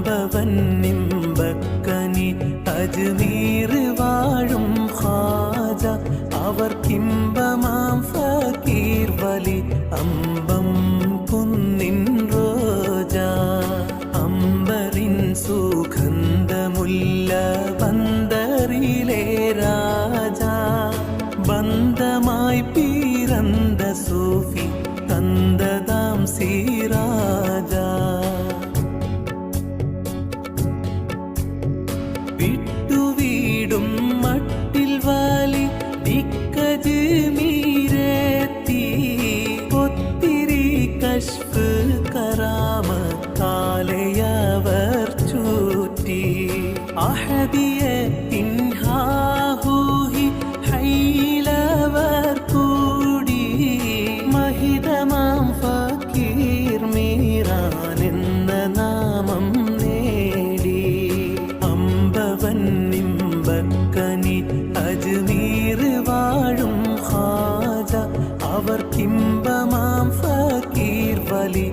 അമ്പവന്നിമ്പക്കനി അജ്മീർ വാഴും ഖാജ അവർക്കിമ്പമാം ഫക്കീർ വലി അമ്പം കുന്നിൻ റോജ അമ്പറിൻ സുഗന്ധമുല്ല ബന്ദറിലെ രാജ ബന്ധമായി പിറந்த സൂഫി തന്തതാം സിറാജ വിട്ടുവീടും മട്ടിൽ വാലി ദിക്കജ് മീരെത്തി ഒത്തിരി കശ്ഫ് കറാമത്താലയവർ ചൂറ്റി അഹദിയത്തിൻ ഹാഹൂഹി ഹൈലവർ കൂടി മഹിതമാം ഫക്കീർ മീറാൻ എന്ന നാമം നേടി അമ്പവന്നിമ്പക്കനി അജ്മീർ വാഴും ഖാജ അവർക്കിമ്പമാം ഫക്കീർ വലി